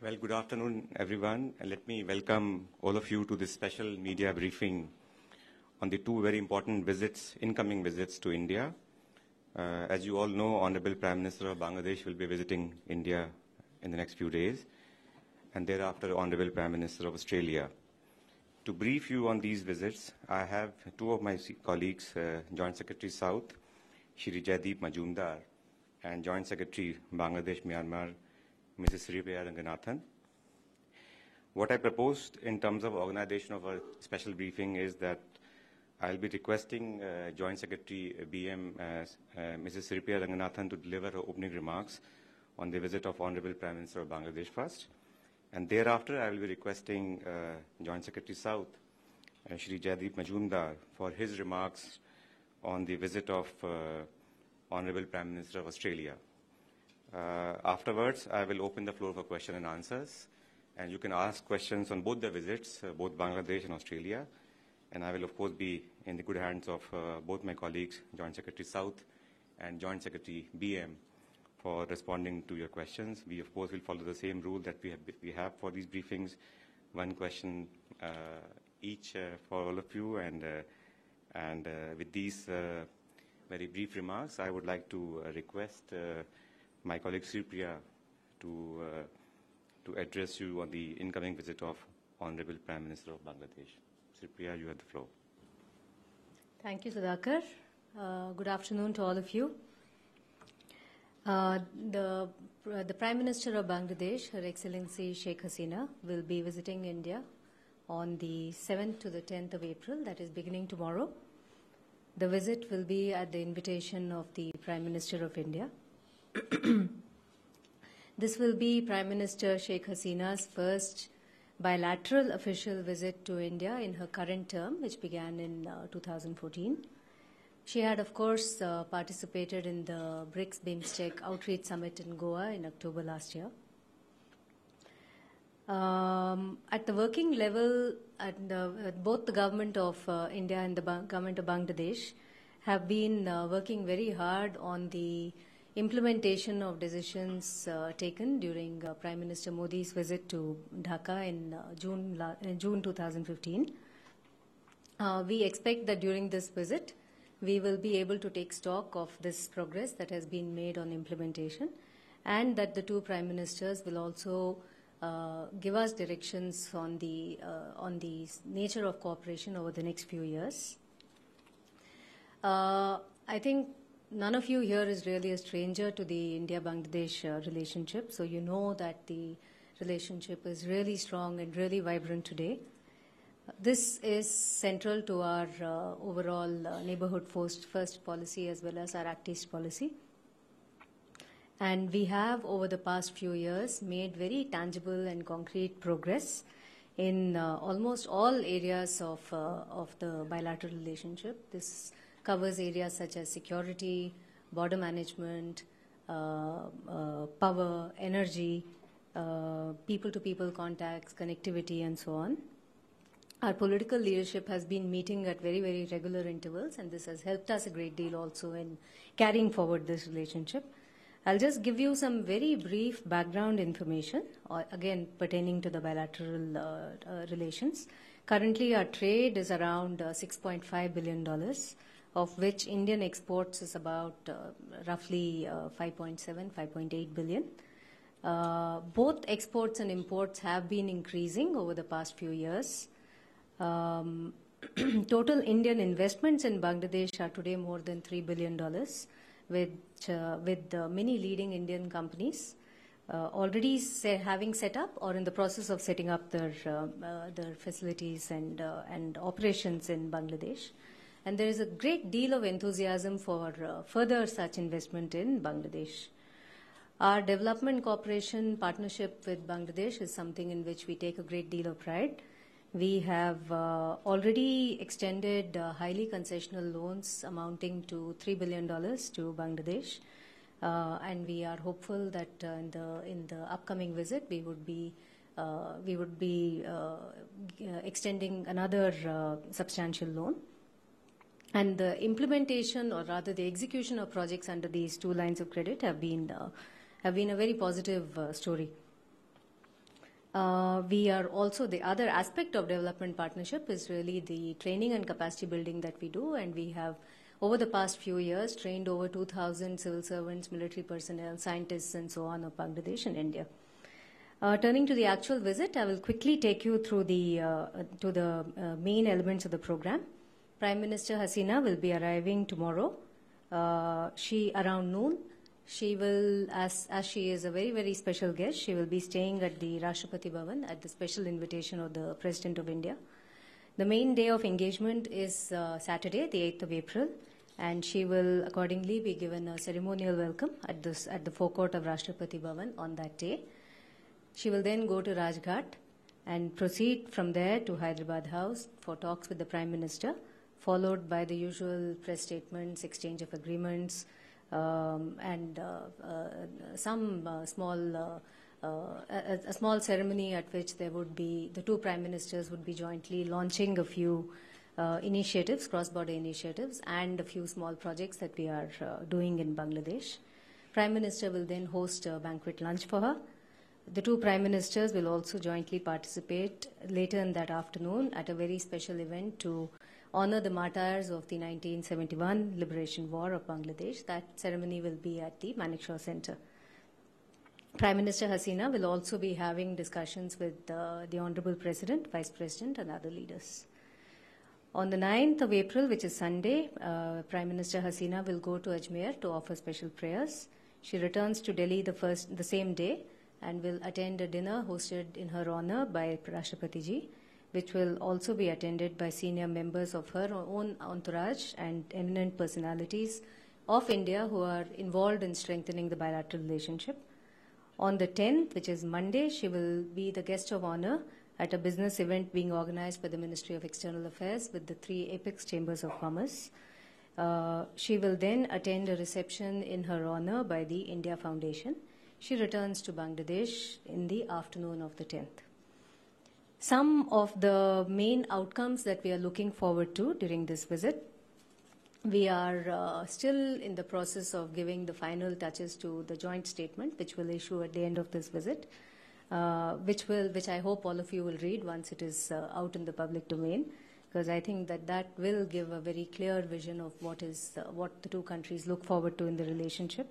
Well, good afternoon, everyone. And let me welcome all of you to this special media briefing on the two very important visits, incoming visits to India. As you all know, Honorable Prime Minister of Bangladesh will be visiting India in the next few days, and thereafter, Honorable Prime Minister of Australia. To brief you on these visits, I have two of my colleagues, Joint Secretary South, Shri Jaideep Majumdar, and Joint Secretary Bangladesh Myanmar, Mrs. Sripriya Ranganathan. What I proposed in terms of organization of a special briefing is that I'll be requesting Joint Secretary BM, Mrs. Sripriya Ranganathan, to deliver her opening remarks on the visit of Honorable Prime Minister of Bangladesh first. And thereafter, I will be requesting Joint Secretary South, Shri Jaideep Majumdar, for his remarks on the visit of Honorable Prime Minister of Australia. Afterwards, I will open the floor for question and answers, and you can ask questions on both the visits, both Bangladesh and Australia, and I will, of course, be in the good hands of both my colleagues, Joint Secretary South and Joint Secretary BM, for responding to your questions. We, of course, will follow the same rule that we have for these briefings, one question each for all of you, and with these very brief remarks, I would like to request my colleague Sripriya to address you on the incoming visit of Honorable Prime Minister of Bangladesh. Sripriya, you have the floor. Thank you, Sudhakar. Good afternoon to all of you. The Prime Minister of Bangladesh, Her Excellency Sheikh Hasina, will be visiting India on the 7th to the 10th of April, that is beginning tomorrow. The visit will be at the invitation of the Prime Minister of India. This will be Prime Minister Sheikh Hasina's first bilateral official visit to India in her current term, which began in 2014. She had, of course, participated in the BRICS BIMSTEC Outreach Summit in Goa in October last year. At the working level, both the government of India and the government of Bangladesh have been working very hard on the implementation of decisions taken during Prime Minister Modi's visit to Dhaka in June 2015. We expect that during this visit, we will be able to take stock of this progress that has been made on implementation, and that the two Prime Ministers will also give us directions on the nature of cooperation over the next few years. I think none of you here is really a stranger to the India-Bangladesh relationship, so you know that the relationship is really strong and really vibrant today. This is central to our overall neighborhood first policy as well as our Act East policy. And we have, over the past few years, made very tangible and concrete progress in almost all areas of the bilateral relationship. This covers areas such as security, border management, power, energy, people-to-people contacts, connectivity, and so on. Our political leadership has been meeting at very, very regular intervals, and this has helped us a great deal also in carrying forward this relationship. I'll just give you some very brief background information, again pertaining to the bilateral relations. Currently, our trade is around $6.5 billion, of which Indian exports is about roughly 5.8 billion. Both exports and imports have been increasing over the past few years. Total Indian investments in Bangladesh are today more than $3 billion, with many leading Indian companies already having set up or in the process of setting up their facilities and operations in Bangladesh. And there is a great deal of enthusiasm for further such investment in Bangladesh. Our development cooperation partnership with Bangladesh is something in which we take a great deal of pride. We have already extended highly concessional loans amounting to $3 billion to Bangladesh, and we are hopeful that in the upcoming visit we would be extending another substantial loan. And the implementation, or rather the execution of projects under these two lines of credit have been a very positive story. We are also, the other aspect of development partnership is really the training and capacity building that we do, and we have over the past few years trained over 2,000 civil servants, military personnel, scientists and so on of Bangladesh and India. Turning to the actual visit, I will quickly take you through the main elements of the program. Prime Minister Hasina will be arriving tomorrow. Around noon. She will, as she is a very, very special guest, she will be staying at the Rashtrapati Bhavan at the special invitation of the President of India. The main day of engagement is Saturday, the 8th of April, and she will accordingly be given a ceremonial welcome at the forecourt of Rashtrapati Bhavan on that day. She will then go to Rajghat and proceed from there to Hyderabad House for talks with the Prime Minister, followed by the usual press statements, exchange of agreements, and some a small ceremony at which there would be, the two Prime Ministers would be jointly launching a few initiatives, cross-border initiatives, and a few small projects that we are doing in Bangladesh. Prime Minister will then host a banquet lunch for her. The two Prime Ministers will also jointly participate later in that afternoon at a very special event to honor the martyrs of the 1971 Liberation War of Bangladesh. That ceremony will be at the Manekshaw Center. Prime Minister Hasina will also be having discussions with the Honorable President, Vice President and other leaders. On the 9th of April, which is Sunday, Prime Minister Hasina will go to Ajmer to offer special prayers. She returns to Delhi the same day and will attend a dinner hosted in her honor by Rashtrapati Ji, which will also be attended by senior members of her own entourage and eminent personalities of India who are involved in strengthening the bilateral relationship. On the 10th, which is Monday, she will be the guest of honor at a business event being organized by the Ministry of External Affairs with the 3 apex chambers of commerce. She will then attend a reception in her honor by the India Foundation. She returns to Bangladesh in the afternoon of the 10th. Some of the main outcomes that we are looking forward to during this visit. We are still in the process of giving the final touches to the joint statement, which we'll issue at the end of this visit, which I hope all of you will read once it is out in the public domain, because I think that will give a very clear vision of what the two countries look forward to in the relationship.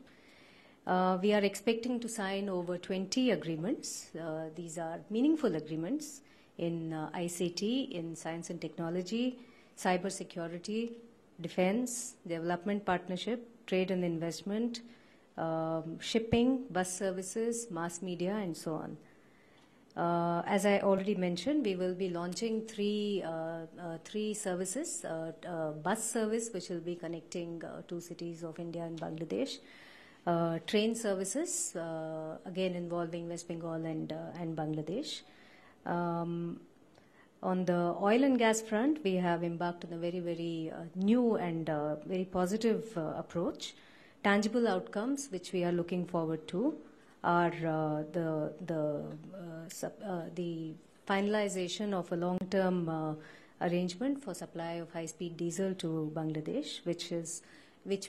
We are expecting to sign over 20 agreements. These are meaningful agreements in ICT, in science and technology, cyber security, defense, development partnership, trade and investment, shipping, bus services, mass media, and so on. As I already mentioned, we will be launching three services, bus service, which will be connecting two cities of India and Bangladesh, train services, again involving West Bengal and Bangladesh. On the oil and gas front, we have embarked on a very, very new and very positive approach. Tangible outcomes, which we are looking forward to, are the finalization of a long-term arrangement for supply of high-speed diesel to Bangladesh, which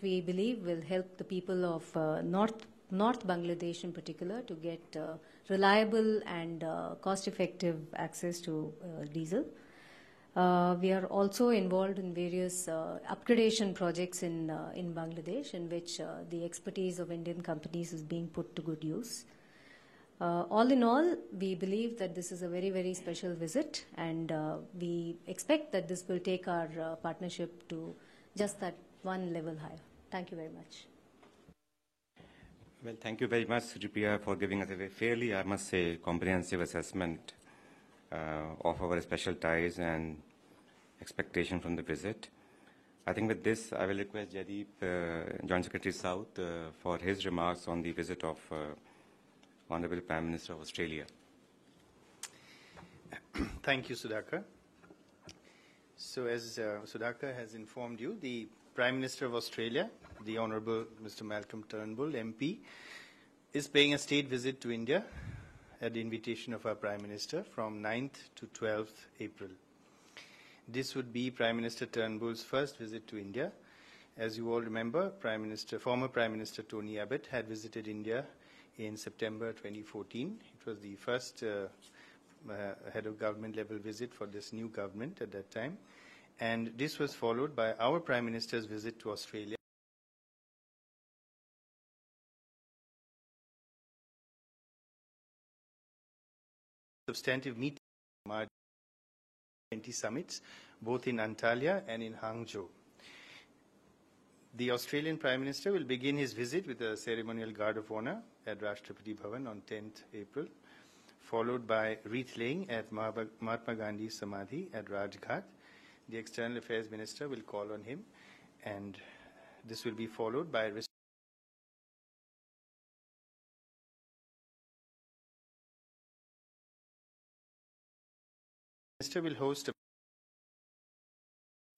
we believe will help the people of North Bangladesh in particular to get reliable and cost-effective access to diesel. We are also involved in various upgradation projects in Bangladesh, in which the expertise of Indian companies is being put to good use. All in all, we believe that this is a very, very special visit, and we expect that this will take our partnership to just that one level higher. Thank you very much. Well, thank you very much, Supriya, for giving us a fairly, I must say, comprehensive assessment of our special ties and expectation from the visit. I think with this, I will request Jaideep, Joint Secretary South, for his remarks on the visit of Honorable Prime Minister of Australia. Thank you, Sudhakar. So as Sudhakar has informed you, the Prime Minister of Australia, the Honourable Mr. Malcolm Turnbull, MP, is paying a state visit to India at the invitation of our Prime Minister from 9th to 12th April. This would be Prime Minister Turnbull's first visit to India. As you all remember, former Prime Minister Tony Abbott had visited India in September 2014. It was the first head of government level visit for this new government at that time. And this was followed by our Prime Minister's visit to Australia. Substantive meeting, 20 summits, both in Antalya and in Hangzhou. The Australian Prime Minister will begin his visit with a ceremonial guard of honor at Rashtrapati Bhavan on 10th April, followed by wreath laying at Mahatma Gandhi Samadhi at Rajghat. The External Affairs Minister will call on him, and this will be followed by Minister will host a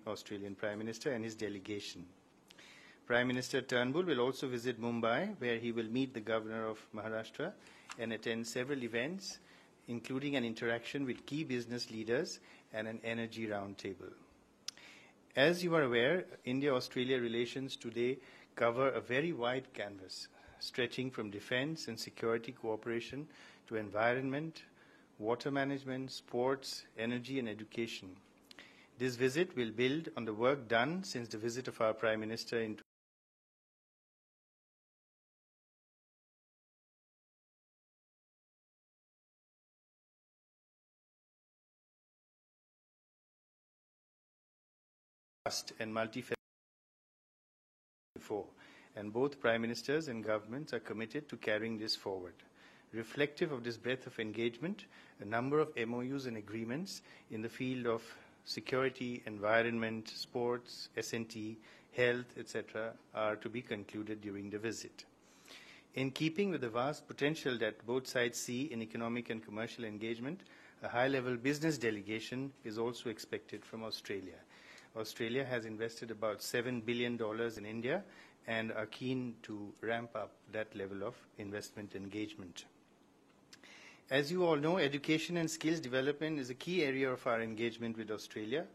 Australian Prime Minister and his delegation. Prime Minister Turnbull will also visit Mumbai, where he will meet the Governor of Maharashtra and attend several events, including an interaction with key business leaders and an energy roundtable. As you are aware, India-Australia relations today cover a very wide canvas, stretching from defense and security cooperation to environment, water management, sports, energy, and education. This visit will build on the work done since the visit of our Prime Minister in and multi-faceted before, and both Prime Ministers and governments are committed to carrying this forward. Reflective of this breadth of engagement, a number of MOUs and agreements in the field of security, environment, sports, S&T, health, etc. are to be concluded during the visit. In keeping with the vast potential that both sides see in economic and commercial engagement, a high-level business delegation is also expected from Australia. Australia has invested about $7 billion in India and are keen to ramp up that level of investment engagement. As you all know, education and skills development is a key area of our engagement with Australia.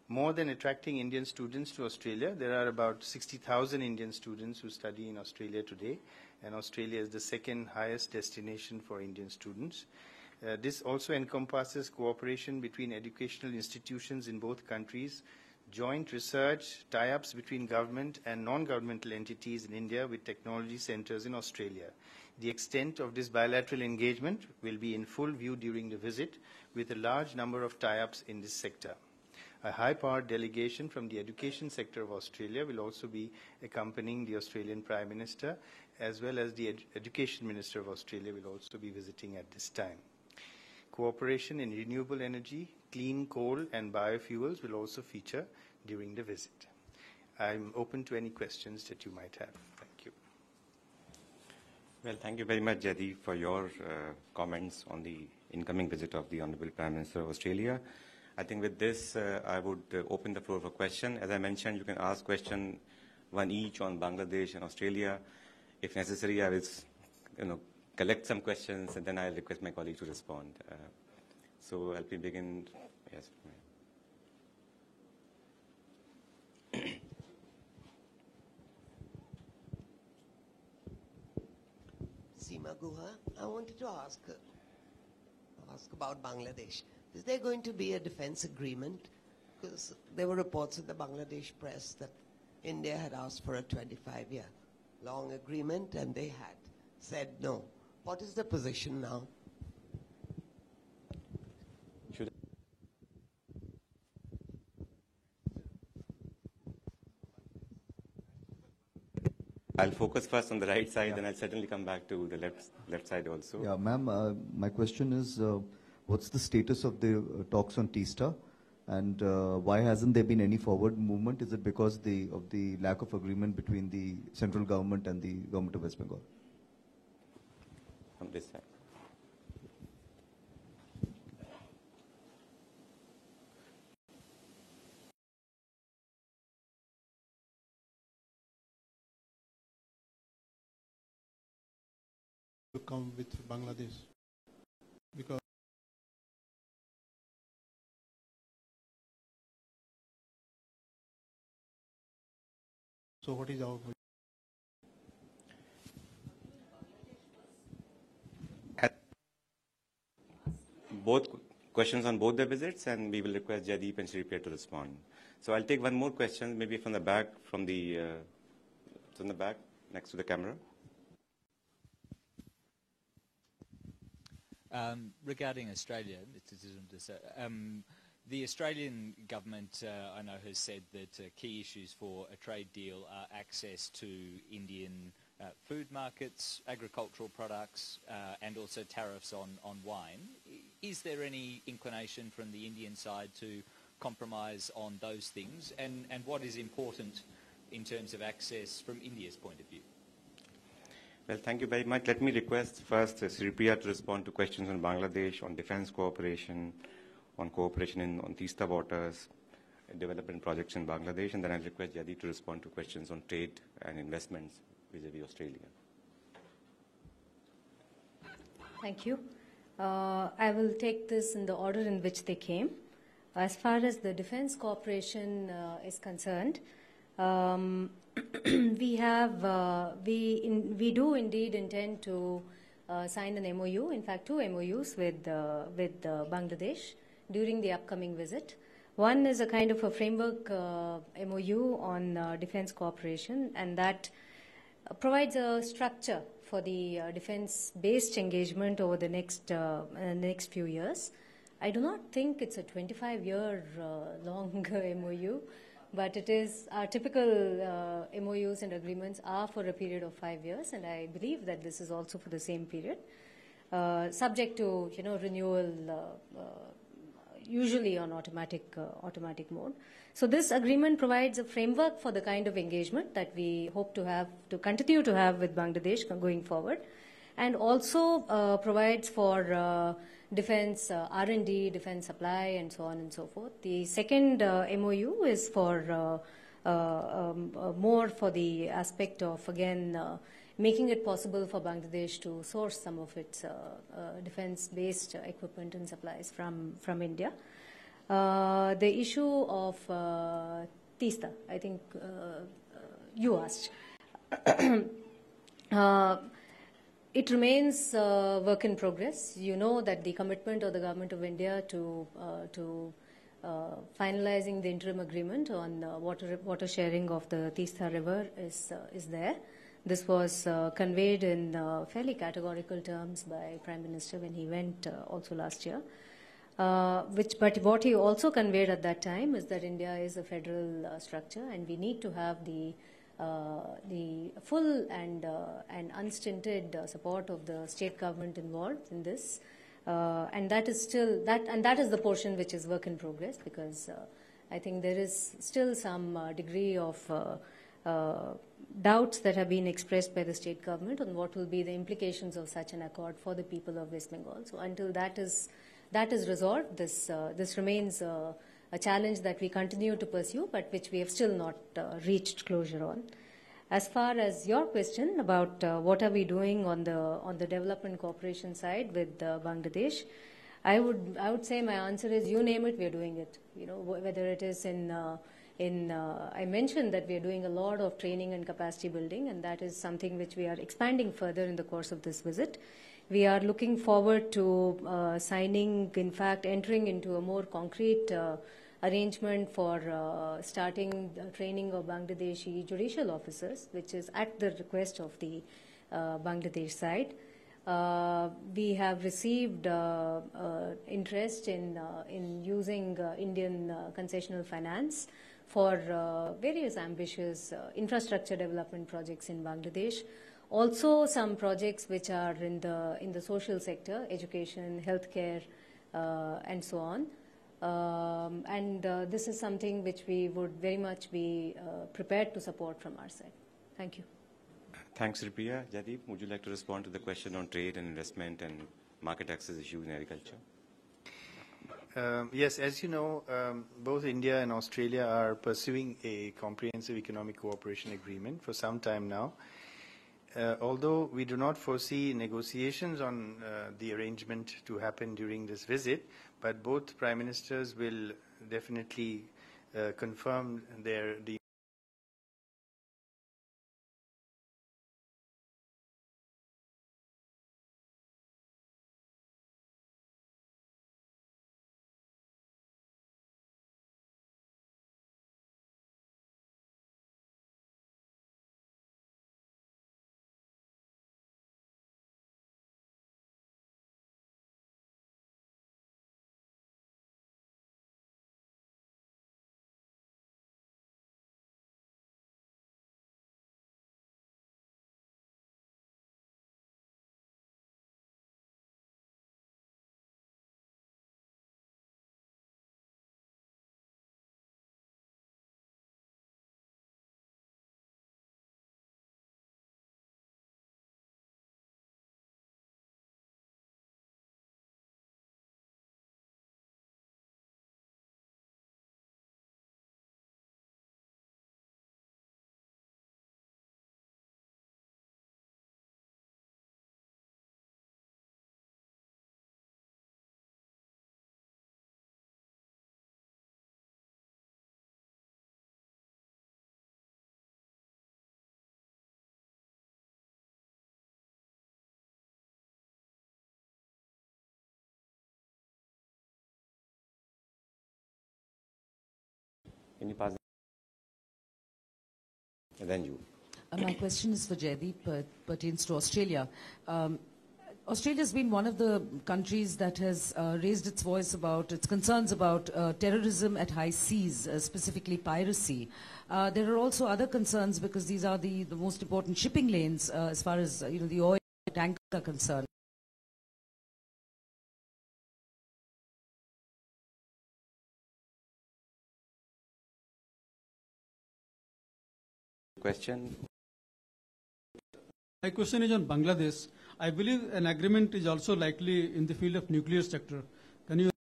More than attracting Indian students to Australia, there are about 60,000 Indian students who study in Australia today, and Australia is the second highest destination for Indian students. This also encompasses cooperation between educational institutions in both countries, joint research, tie-ups between government and non-governmental entities in India with technology centers in Australia. The extent of this bilateral engagement will be in full view during the visit, with a large number of tie-ups in this sector. A high-powered delegation from the education sector of Australia will also be accompanying the Australian Prime Minister, as well as the Education Minister of Australia will also be visiting at this time. Cooperation in renewable energy, clean coal and biofuels will also feature during the visit. I'm open to any questions that you might have. Thank you. Well, thank you very much, Jaideep, for your comments on the incoming visit of the Honorable Prime Minister of Australia. I think with this, I would open the floor for question. As I mentioned, you can ask question one each on Bangladesh and Australia. If necessary, I will collect some questions, and then I'll request my colleague to respond. So I'll begin. Yes. Seema Guha, I wanted to ask about Bangladesh. Is there going to be a defense agreement? Because there were reports in the Bangladesh press that India had asked for a 25-year long agreement, and they had said no. What is the position now? I'll focus first on the right side, and I'll certainly come back to the left side also. Yeah, ma'am, my question is, what's the status of the talks on TISTA, and why hasn't there been any forward movement? Is it because of the lack of agreement between the central government and the government of West Bengal? On this side. To come with Bangladesh, because so what is our position? both questions on both the visits, and we will request Jaideep and Sripriya to respond. So I'll take one more question, maybe from the back, from the back next to the camera. Regarding Australia, the Australian government, I know, has said that key issues for a trade deal are access to Indian food markets, agricultural products, and also tariffs on wine. Is there any inclination from the Indian side to compromise on those things? And what is important in terms of access from India's point of view? Well, thank you very much. Let me request first Sripriya to respond to questions on Bangladesh, on defense cooperation, on cooperation on Teesta waters, development projects in Bangladesh, and then I'll request Jaideep to respond to questions on trade and investments vis-a-vis Australia. Thank you. I will take this in the order in which they came. As far as the defense cooperation is concerned, we do indeed intend to sign an MOU, in fact 2 MOUs with Bangladesh during the upcoming visit. One is a kind of a framework MOU on defense cooperation, and that provides a structure for the defense-based engagement over the next few years. I do not think it's a 25-year long MOU, but it is our typical MOUs and agreements are for a period of 5 years, and I believe that this is also for the same period, subject to renewal, usually on automatic mode. So this agreement provides a framework for the kind of engagement that we hope to continue to have with Bangladesh going forward, and also provides for defense R&D, defense supply, and so on and so forth. The second MOU is for more for the aspect of, again, making it possible for Bangladesh to source some of its defense-based equipment and supplies from India. The issue of Teesta, I think you asked. It remains work in progress. You know that the commitment of the Government of India to finalizing the interim agreement on water sharing of the Teesta River is there. This was conveyed in fairly categorical terms by Prime Minister when he went also last year. But what he also conveyed at that time is that India is a federal structure, and we need to have the full and unstinted support of the state government involved in this, and that is still that is the portion which is work in progress, because I think there is still some degree of doubts that have been expressed by the state government on what will be the implications of such an accord for the people of West Bengal. So until that is resolved, this remains a challenge that we continue to pursue, but which we have still not reached closure on. As far as your question about what are we doing on the development cooperation side with Bangladesh, I would say my answer is, you name it, we are doing it. Whether it is I mentioned that we are doing a lot of training and capacity building, and that is something which we are expanding further in the course of this visit. We are looking forward to signing, in fact, entering into a more concrete arrangement for starting training of Bangladeshi judicial officers, which is at the request of the Bangladesh side. We have received interest in using Indian concessional finance for various ambitious infrastructure development projects in Bangladesh. Also, some projects which are in the social sector, education, healthcare, and so on. This is something which we would very much be prepared to support from our side. Thank you. Thanks, Sripriya. Jaideep, would you like to respond to the question on trade and investment and market access issues in agriculture? Yes, as you know, both India and Australia are pursuing a comprehensive economic cooperation agreement for some time now. Although we do not foresee negotiations on the arrangement to happen during this visit, but both Prime Ministers will definitely confirm the Can you pass? And then you. My question is for Jaideep, pertains to Australia. Australia has been one of the countries that has raised its voice about its concerns about terrorism at high seas, specifically piracy. There are also other concerns because these are the most important shipping lanes as far as the oil tankers are concerned. Question. My question is on Bangladesh. I believe an agreement is also likely in the field of nuclear sector. Can you?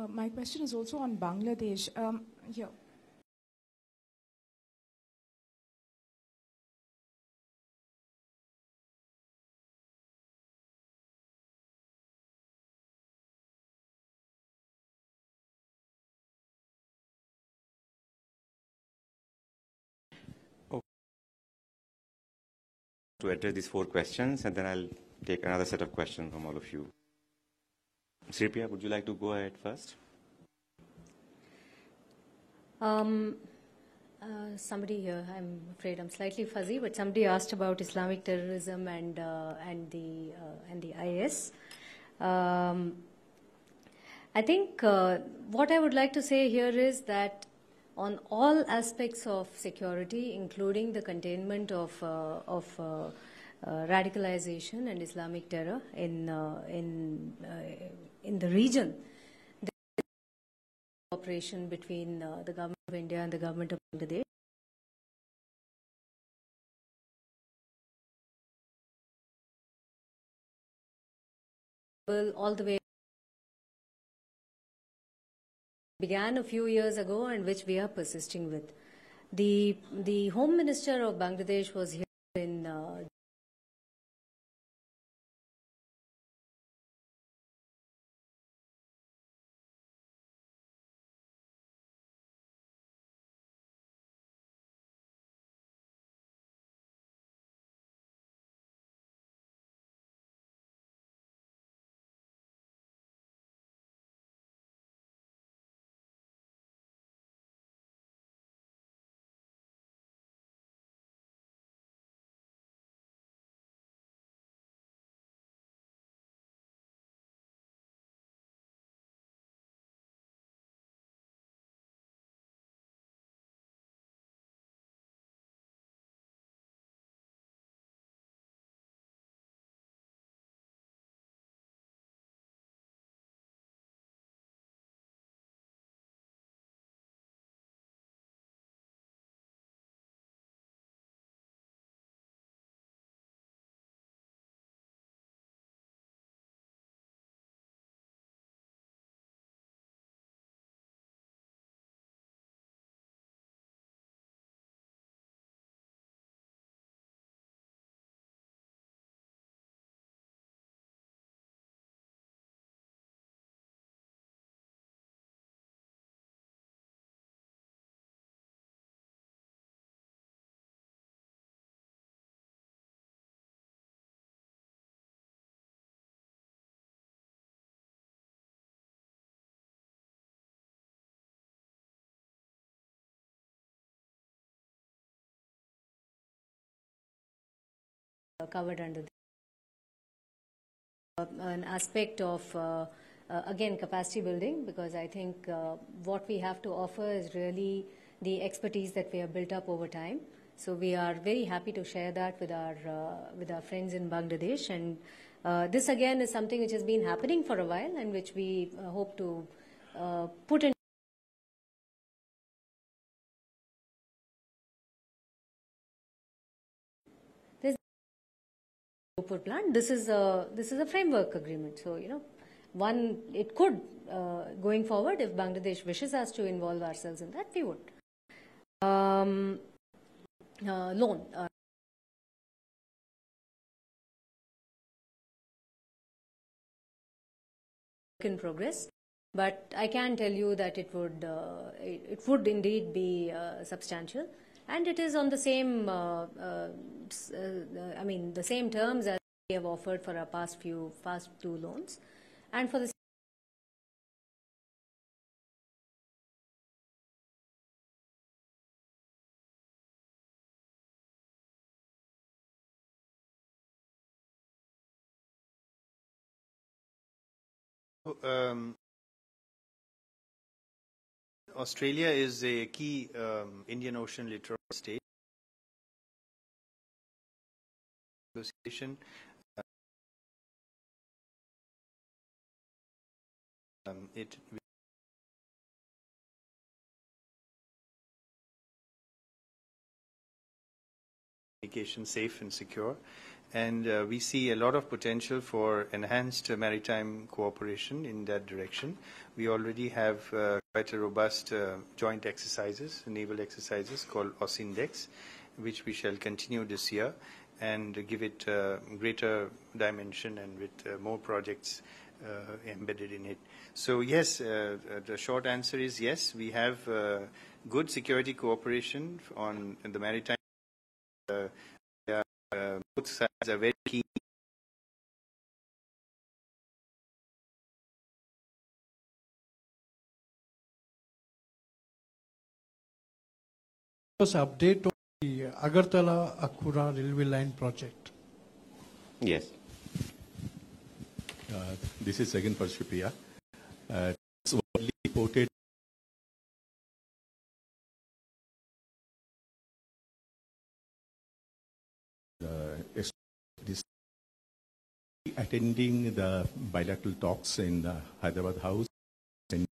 My question is also on Bangladesh. Yeah. To address these 4 questions, and then I'll take another set of questions from all of you. Sripriya, would you like to go ahead first? Somebody here, I'm afraid I'm slightly fuzzy, but somebody asked about Islamic terrorism and the IS. I think what I would like to say here is that on all aspects of security, including the containment of radicalization and Islamic terror in the region, the cooperation between the government of India and the government of Bangladesh. All the way began a few years ago and which we are persisting with. The Home Minister of Bangladesh was here in covered under an aspect of again capacity building, because I think what we have to offer is really the expertise that we have built up over time. So we are very happy to share that with our friends in Bangladesh, and this again is something which has been happening for a while and which we hope to put in. Plant. This is a framework agreement. So it could going forward, if Bangladesh wishes us to involve ourselves in that, we would. Loan. In progress. But I can tell you that it would indeed be substantial, and it is on the same, I mean, the same terms as we have offered for our past two loans, and for the Australia is a key Indian Ocean littoral state. Association. It communication safe and secure, and we see a lot of potential for enhanced maritime cooperation in that direction. We already have quite a robust joint exercises, naval exercises called AUSINDEX, which we shall continue this year and give it greater dimension and with more projects embedded in it. So yes, the short answer is yes, we have good security cooperation on the maritime. Both sides are very keen. Update on the Agartala-Akura railway line project. Yes. This is again for Shipia. It's widely reported this attending the bilateral talks in the Hyderabad House and